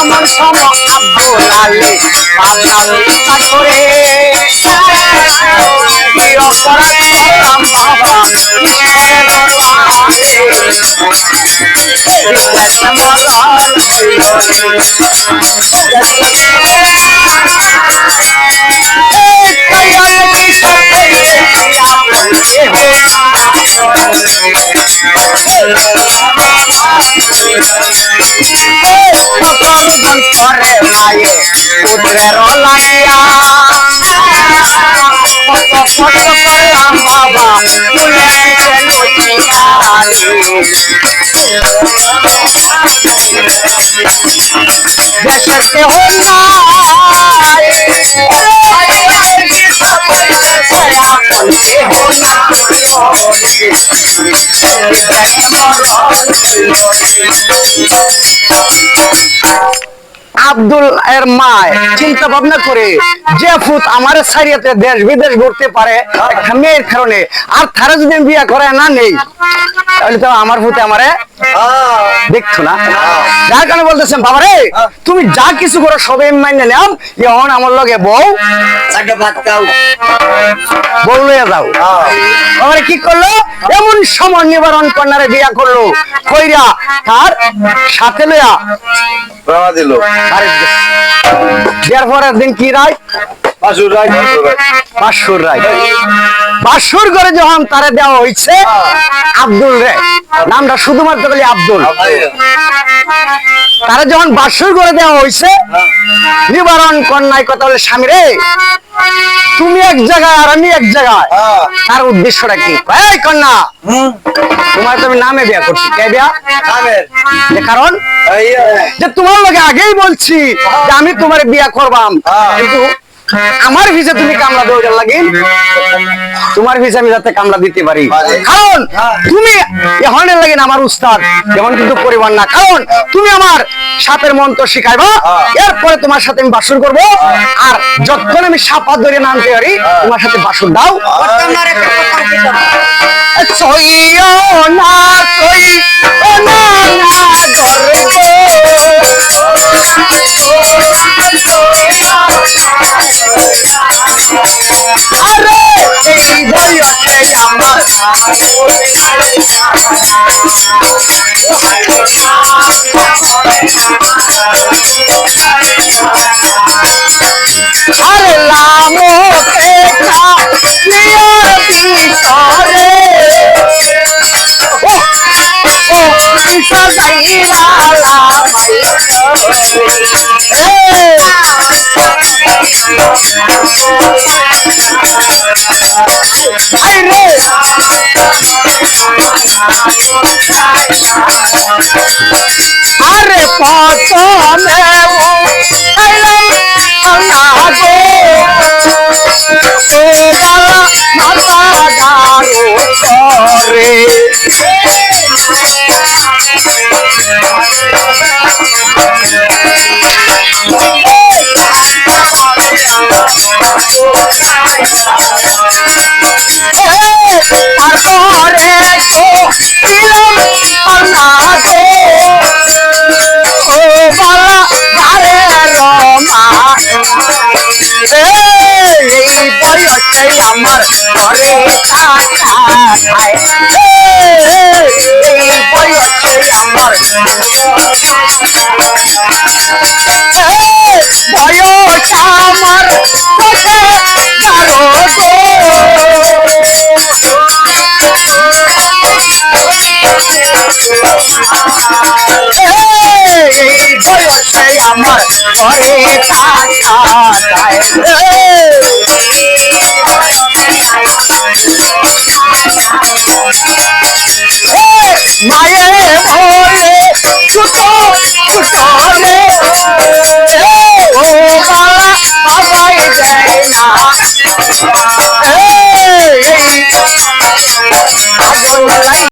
এমন সম আব্দুল আলী মাথা পিতা করে কি অপরাধ করলাম বাবা করে মায়ে পুত্রের লাগিয়া কত কষ্ট করলাম বাবা দেশের কেহ আব্দুল এর মা চিন্তা ভাবনা করে যে ফুত আমার সারিয়াতে দেশ বিদেশ ঘুরতে পারে একটা মেয়ের কারণে, আর তারা যদি বিয়ে করে না নেই তাহলে তো আমার ফুতে আমারে দেখতো না। যার কারণে বলতেছেন বাবা রে তুমি যা কিছু করো সবাই মাইনে নাও, এখন আমার লগে বউ লইয়া যাও। আমার কি করলো এমন সময় নিবারণ কন্যারে বিয়া করলো, কইরা তার সাথে লইয়া দিল। দেওয়ার পরের দিন কি রায় বাসুর ঘরে যখন তারে দেওয়া হয়েছে আব্দুল রে, নামটা শুধুমাত্র বলি আব্দুল, তারা যখন বাসুর ঘরে দেওয়া হয়েছে নিবারণ কন্যায় কথা বলে স্বামী রে তুমি এক জায়গায় আর আমি এক জায়গায়, তার উদ্দেশ্যটা কি? এই কন্যা তোমার তো আমি নামে বিয়া করছি, কে বিয়া? কারণ যে তোমার লগে আগেই বলছি যে আমি তোমার বিয়া করবাম, কিন্তু আমার ভিসা তুমি কামলা দেওয়ার লাগে, তোমার ভিসা আমি যাতে কামলা দিতে পারি, কারণ তুমি এখন লাগে আমার উস্তাদ যেমন কিন্তু পরিবার না, কারণ তুমি আমার সাপের মন্ত্র শিখাইবা, এরপরে তোমার সাথে আমি বাসর করব, আর যতক্ষণ আমি সাপ হাত ধরে নামতে পারি তোমার সাথে বাসর দাও। আরে প্রথমে মাতা গারো করে আমার ঘরে আমার বয়স আমার বয়সে আমার ঘরে মায়ে ভরে ছোট ছোটরে ও বাবা বাবাই যায় না লাই